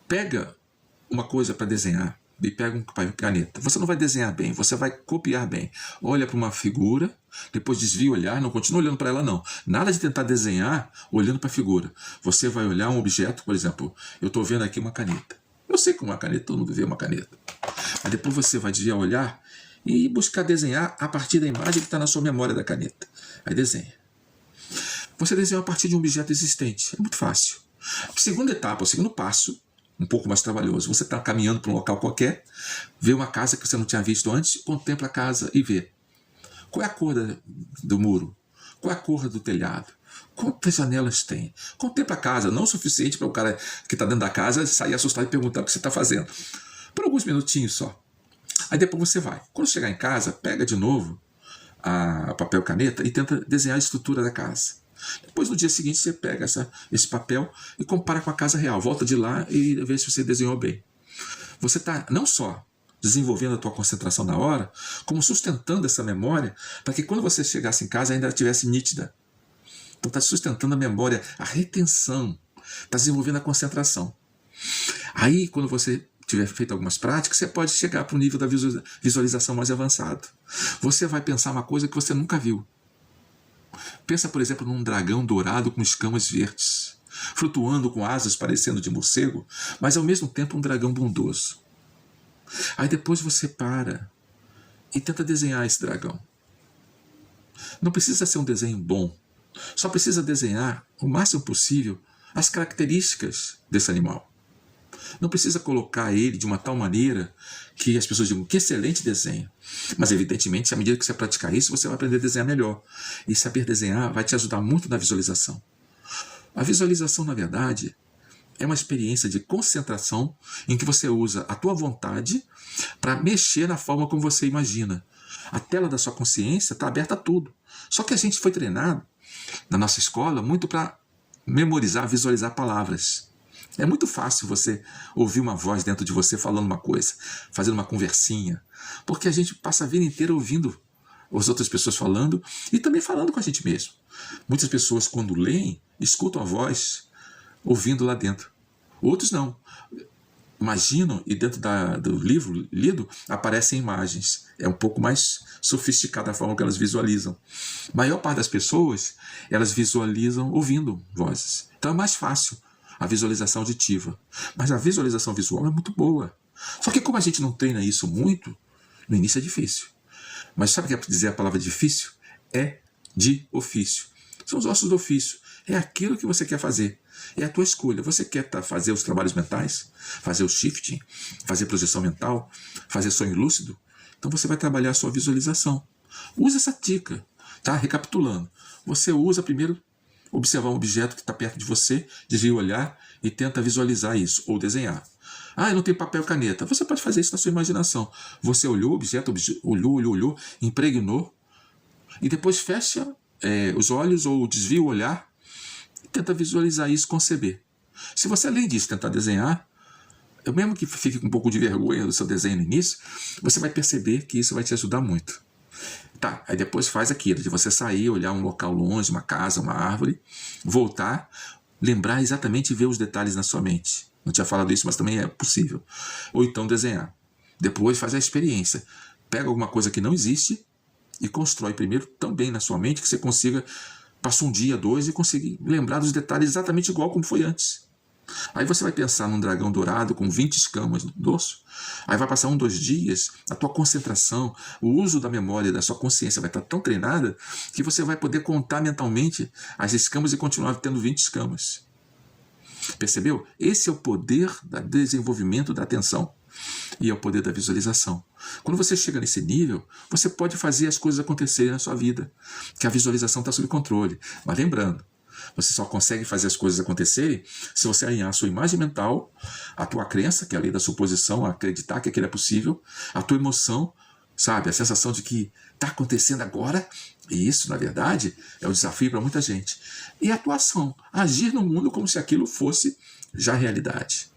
Pega uma coisa para desenhar e pega um papel e caneta. Você não vai desenhar bem, você vai copiar bem. Olha para uma figura, depois desvia o olhar, não continua olhando para ela não. Nada de tentar desenhar olhando para a figura. Você vai olhar um objeto, por exemplo, eu estou vendo aqui uma caneta. Eu sei que uma caneta, todo mundo vê uma caneta. Mas depois você vai desviar o olhar e buscar desenhar a partir da imagem que está na sua memória da caneta. Aí desenha. Você desenha a partir de um objeto existente. É muito fácil. Segunda etapa, o segundo passo, um pouco mais trabalhoso. Você está caminhando para um local qualquer, vê uma casa que você não tinha visto antes, contempla a casa e vê. Qual é a cor do muro? Qual é a cor do telhado? Quantas janelas tem? Contempla a casa, não o suficiente para o cara que está dentro da casa sair assustado e perguntar o que você está fazendo. Por alguns minutinhos só. Aí depois você vai. Quando chegar em casa, pega de novo a papel e caneta e tenta desenhar a estrutura da casa. Depois, no dia seguinte, você pega esse papel e compara com a casa real. Volta de lá e vê se você desenhou bem. Você está não só desenvolvendo a tua concentração na hora, como sustentando essa memória para que quando você chegasse em casa ainda estivesse nítida. Então está sustentando a memória, a retenção, está desenvolvendo a concentração. Aí, quando você tiver feito algumas práticas, você pode chegar para o nível da visualização mais avançado. Você vai pensar uma coisa que você nunca viu. Pensa, por exemplo, num dragão dourado com escamas verdes, flutuando com asas parecendo de morcego, mas ao mesmo tempo um dragão bondoso. Aí depois você para e tenta desenhar esse dragão. Não precisa ser um desenho bom, só precisa desenhar o máximo possível as características desse animal. Não precisa colocar ele de uma tal maneira que as pessoas digam que excelente desenho. Mas, evidentemente, à medida que você praticar isso, você vai aprender a desenhar melhor. E saber desenhar vai te ajudar muito na visualização. A visualização, na verdade, é uma experiência de concentração em que você usa a tua vontade para mexer na forma como você imagina. A tela da sua consciência está aberta a tudo. Só que a gente foi treinado, na nossa escola, muito para memorizar, visualizar palavras. É muito fácil você ouvir uma voz dentro de você falando uma coisa, fazendo uma conversinha, porque a gente passa a vida inteira ouvindo as outras pessoas falando e também falando com a gente mesmo. Muitas pessoas, quando leem, escutam a voz ouvindo lá dentro. Outros não. Imaginam e dentro do livro lido aparecem imagens. É um pouco mais sofisticada a forma que elas visualizam. A maior parte das pessoas, elas visualizam ouvindo vozes. Então é mais fácil a visualização auditiva. Mas a visualização visual é muito boa. Só que como a gente não treina isso muito, no início é difícil. Mas sabe o que quer dizer a palavra difícil? É de ofício. São os ossos do ofício. É aquilo que você quer fazer. É a tua escolha. Você quer fazer os trabalhos mentais? Fazer o shifting? Fazer projeção mental? Fazer sonho lúcido? Então você vai trabalhar a sua visualização. Usa essa dica. Tá? Recapitulando. Você usa primeiro observar um objeto que está perto de você, desvia o olhar e tenta visualizar isso, ou desenhar. Ah, eu não tenho papel e caneta. Você pode fazer isso na sua imaginação. Você olhou o objeto, olhou, impregnou, e depois fecha os olhos ou desvia o olhar e tenta visualizar isso, conceber. Se você, além disso, tentar desenhar, mesmo que fique com um pouco de vergonha do seu desenho no início, você vai perceber que isso vai te ajudar muito. Tá, aí depois faz aquilo, de você sair, olhar um local longe, uma casa, uma árvore, voltar, lembrar exatamente e ver os detalhes na sua mente. Não tinha falado isso, mas também é possível. Ou então desenhar. Depois faz a experiência. Pega alguma coisa que não existe e constrói primeiro tão bem na sua mente que você consiga, passa um dia, dois e conseguir lembrar dos detalhes exatamente igual como foi antes. Aí você vai pensar num dragão dourado com 20 escamas no dorso. Aí vai passar 1, 2 dias, a tua concentração, o uso da memória, da sua consciência vai estar tão treinada que você vai poder contar mentalmente as escamas e continuar tendo 20 escamas. Percebeu? Esse é o poder do desenvolvimento da atenção e é o poder da visualização. Quando você chega nesse nível, você pode fazer as coisas acontecerem na sua vida, que a visualização está sob controle. Mas lembrando, você só consegue fazer as coisas acontecerem se você alinhar a sua imagem mental, a tua crença, que é a lei da suposição, acreditar que aquilo é possível, a tua emoção, sabe, a sensação de que está acontecendo agora, e isso, na verdade, é um desafio para muita gente. E a tua ação, agir no mundo como se aquilo fosse já realidade.